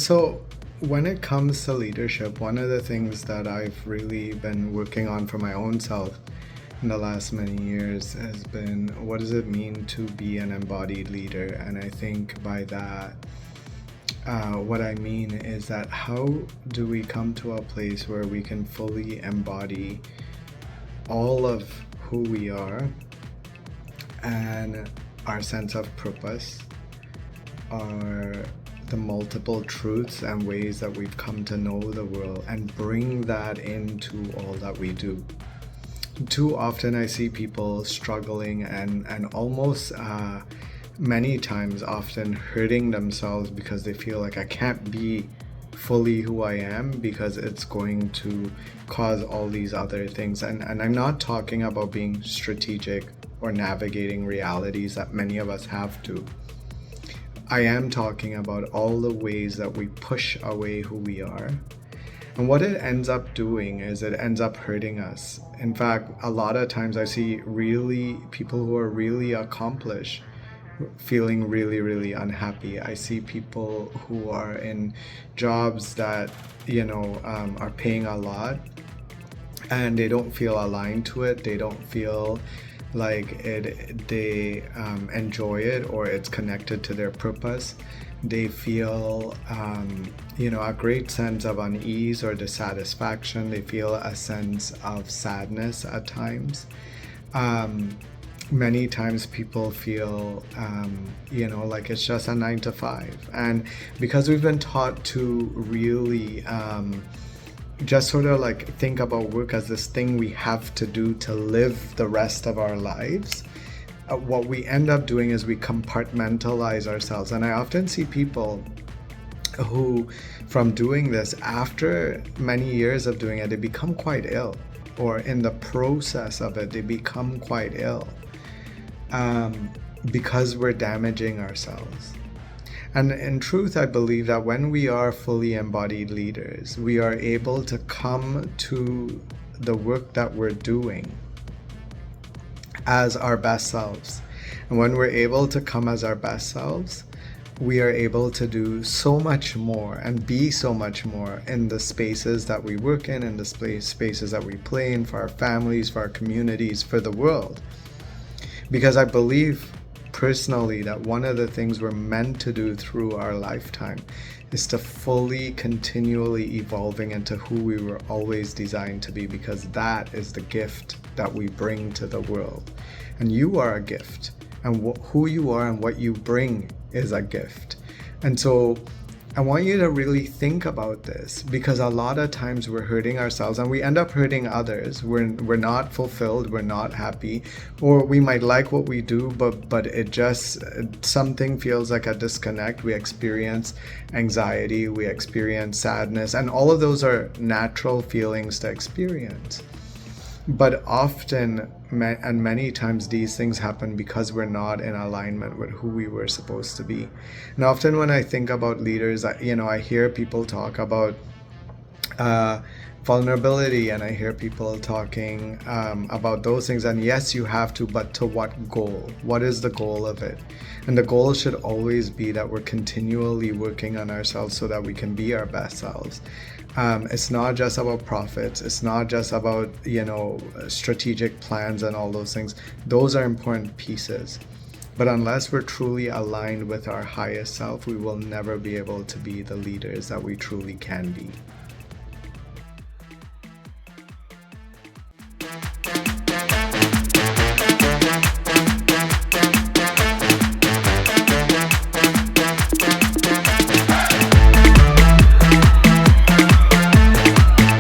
So, when it comes to leadership, one of the things that I've really been working on for my own self in the last many years has been what does it mean to be an embodied leader? And I think by that, what I mean is that how do we come to a place where we can fully embody all of who we are and our sense of purpose, our the multiple truths and ways that we've come to know the world, and bring that into all that we do. Too often I see people struggling and almost many times often hurting themselves because they feel like I can't be fully who I am because it's going to cause all these other things. And I'm not talking about being strategic or navigating realities that many of us have to. I am talking about all the ways that we push away who we are. And what it ends up doing is it ends up hurting us. In fact, a lot of times I see really people who are really accomplished feeling really, really unhappy. I see people who are in jobs that, are paying a lot and they don't feel aligned to it. They don't feel like they enjoy it or it's connected to their purpose. They feel a great sense of unease or dissatisfaction. They feel a sense of sadness at times. Many times people feel like it's just a 9 to 5, and because we've been taught to really just sort of like think about work as this thing we have to do to live the rest of our lives, what we end up doing is we compartmentalize ourselves. And I often see people who, from doing this, after many years of doing it, they become quite ill, or in the process of it, they become quite ill because we're damaging ourselves. And in truth, I believe that when we are fully embodied leaders, we are able to come to the work that we're doing as our best selves. And when we're able to come as our best selves, we are able to do so much more and be so much more in the spaces that we work in the spaces that we play in, for our families, for our communities, for the world. Because I believe personally that one of the things we're meant to do through our lifetime is to fully continually evolving into who we were always designed to be, because that is the gift that we bring to the world. And you are a gift, and who you are and what you bring is a gift. And so I want you to really think about this, because a lot of times we're hurting ourselves and we end up hurting others. We're not fulfilled, we're not happy, or we might like what we do, but it just, something feels like a disconnect. We experience anxiety, we experience sadness, and all of those are natural feelings to experience. But often and many times these things happen because we're not in alignment with who we were supposed to be. And often when I think about leaders, I hear people talk about vulnerability, and I hear people talking about those things. And yes, you have to, but to what goal? What is the goal of it? And the goal should always be that we're continually working on ourselves so that we can be our best selves. It's not just about profits. It's not just about, strategic plans and all those things. Those are important pieces. But unless we're truly aligned with our highest self, we will never be able to be the leaders that we truly can be.